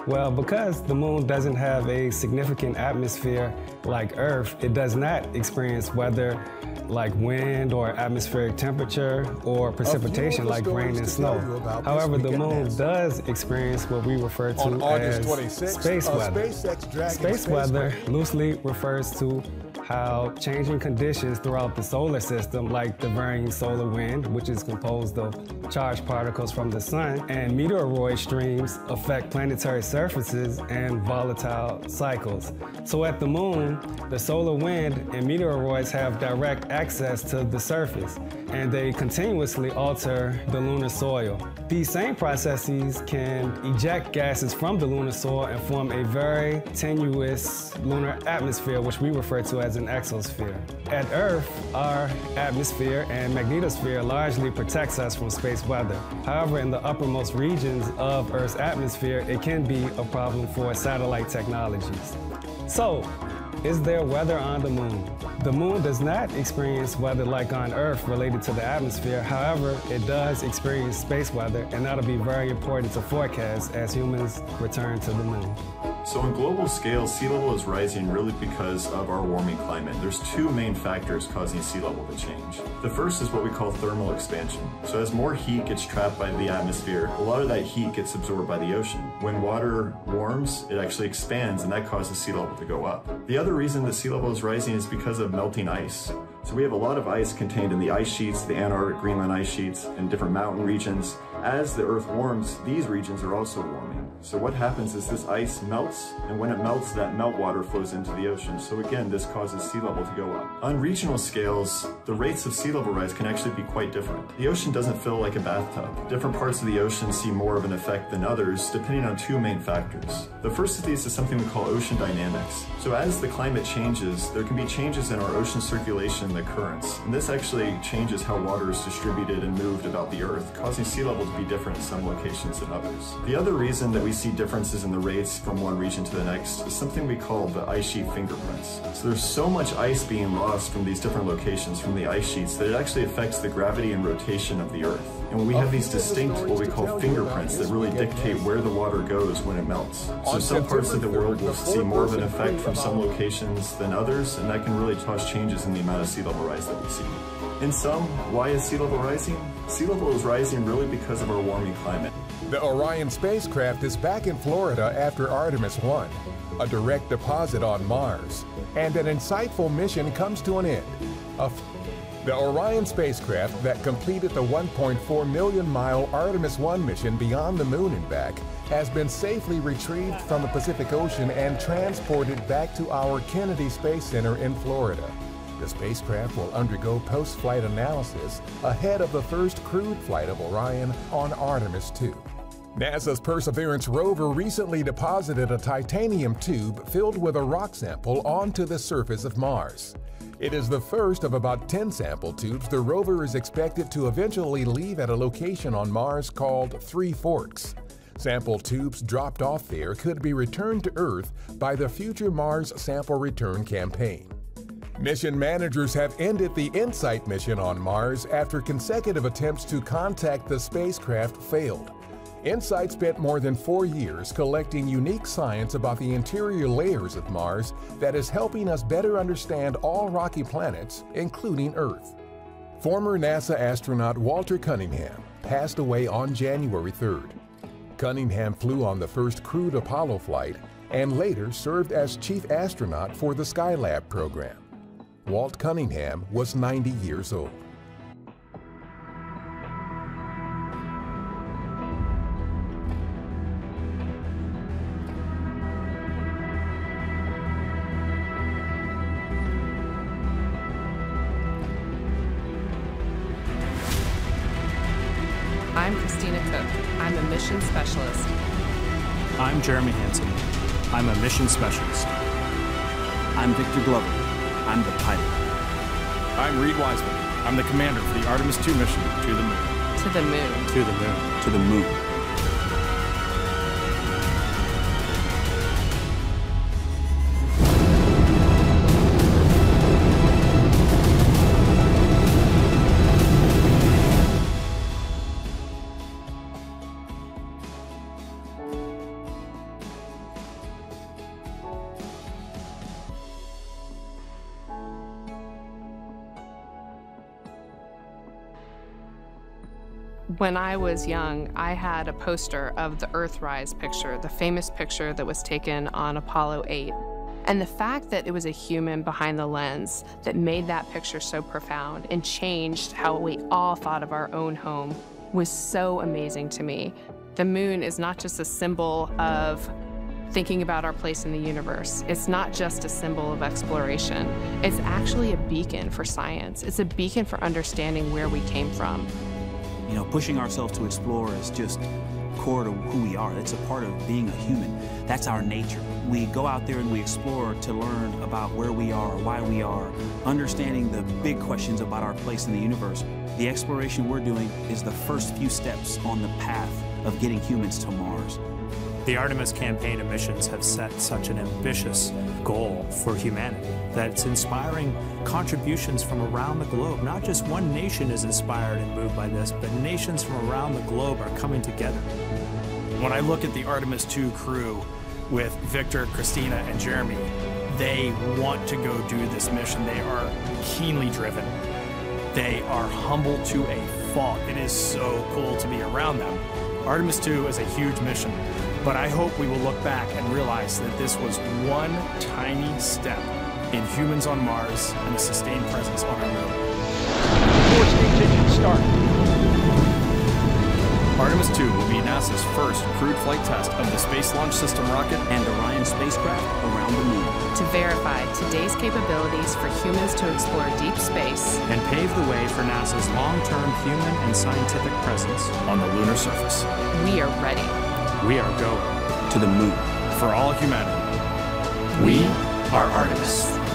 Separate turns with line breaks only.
Well, because the moon doesn't have a significant atmosphere like Earth, it does not experience weather like wind or atmospheric temperature or precipitation like rain and snow. However, the moon does experience what we refer to as space weather. Space weather loosely refers to how changing conditions throughout the solar system, like the varying solar wind, which is composed of charged particles from the sun, and meteoroid streams affect planetary surfaces and volatile cycles. So at the moon, the solar wind and meteoroids have direct access to the surface, and they continuously alter the lunar soil. These same processes can eject gases from the lunar soil and form a very tenuous lunar atmosphere, which we refer to as an exosphere. At Earth, our atmosphere and magnetosphere largely protects us from space weather. However, in the uppermost regions of Earth's atmosphere, it can be a problem for satellite technologies. So, is there weather on the moon? The moon does not experience weather like on Earth related to the atmosphere. However, it does experience space weather, and that'll be very important to forecast as humans return to the moon.
So on global scale, sea level is rising really because of our warming climate. There's two main factors causing sea level to change. The first is what we call thermal expansion. So as more heat gets trapped by the atmosphere, a lot of that heat gets absorbed by the ocean. When water warms, it actually expands, and that causes sea level to go up. The other reason the sea level is rising is because of melting ice. So we have a lot of ice contained in the ice sheets, the Antarctic, Greenland ice sheets, and different mountain regions. As the Earth warms, these regions are also warming. So what happens is this ice melts, and when it melts, that meltwater flows into the ocean. So again, this causes sea level to go up. On regional scales, the rates of sea level rise can actually be quite different. The ocean doesn't feel like a bathtub. Different parts of the ocean see more of an effect than others, depending on two main factors. The first of these is something we call ocean dynamics. So as the climate changes, there can be changes in our ocean circulation, the currents. And this actually changes how water is distributed and moved about the Earth, causing sea level to be different in some locations than others. The other reason that we see differences in the rates from one region to the next is something we call the ice sheet fingerprints. So there's so much ice being lost from these different locations from the ice sheets that it actually affects the gravity and rotation of the Earth. And we have these distinct, what we call fingerprints, that really dictate where the water goes when it melts. So some parts of the world will see more of an effect from some locations than others, and that can really cause changes in the amount of sea level rise that we see. In sum, why is sea level rising? Sea level is rising really because of our warming climate.
The Orion spacecraft is back in Florida after Artemis 1, a direct deposit on Mars, and an insightful mission comes to an end. The Orion spacecraft that completed the 1.4 million-mile Artemis 1 mission beyond the moon and back has been safely retrieved from the Pacific Ocean and transported back to our Kennedy Space Center in Florida. The spacecraft will undergo post-flight analysis ahead of the first crewed flight of Orion on Artemis 2. NASA's Perseverance rover recently deposited a titanium tube filled with a rock sample onto the surface of Mars. It is the first of about 10 sample tubes the rover is expected to eventually leave at a location on Mars called Three Forks. Sample tubes dropped off there could be returned to Earth by the future Mars Sample Return Campaign. Mission managers have ended the InSight mission on Mars after consecutive attempts to contact the spacecraft failed. InSight spent more than 4 years collecting unique science about the interior layers of Mars that is helping us better understand all rocky planets, including Earth. Former NASA astronaut Walter Cunningham passed away on January 3rd. Cunningham flew on the first crewed Apollo flight and later served as chief astronaut for the Skylab program. Walt Cunningham was 90 years old.
I'm Christina Cook. I'm a mission specialist.
I'm Jeremy Hansen. I'm a mission specialist.
I'm Victor Glover. I'm the pilot.
I'm Reed Wiseman. I'm the commander for the Artemis 2 mission to the moon.
To the moon.
To the moon.
To the moon.
When I was young, I had a poster of the Earthrise picture, the famous picture that was taken on Apollo 8. And the fact that it was a human behind the lens that made that picture so profound and changed how we all thought of our own home was so amazing to me. The moon is not just a symbol of thinking about our place in the universe. It's not just a symbol of exploration. It's actually a beacon for science. It's a beacon for understanding where we came from.
You know, pushing ourselves to explore is just core to who we are. It's a part of being a human. That's our nature. We go out there and we explore to learn about where we are, why we are, understanding the big questions about our place in the universe. The exploration we're doing is the first few steps on the path of getting humans to Mars.
The Artemis campaign of missions have set such an ambitious goal for humanity that it's inspiring contributions from around the globe. Not just one nation is inspired and moved by this, but nations from around the globe are coming together.
When I look at the Artemis 2 crew with Victor, Christina, and Jeremy, they want to go do this mission. They are keenly driven. They are humble to a fault. It is so cool to be around them. Artemis 2 is a huge mission, but I hope we will look back and realize that this was one tiny step in humans on Mars and a sustained presence on our moon.
Force stage engine start.
Artemis 2 will be NASA's first crewed flight test of the Space Launch System rocket
And Orion spacecraft around the moon.
To verify today's capabilities for humans to explore deep space
And pave the way for NASA's long-term human and scientific presence.
on the lunar surface.
we are ready.
We are going
To the moon.
For all humanity, we are Artemis.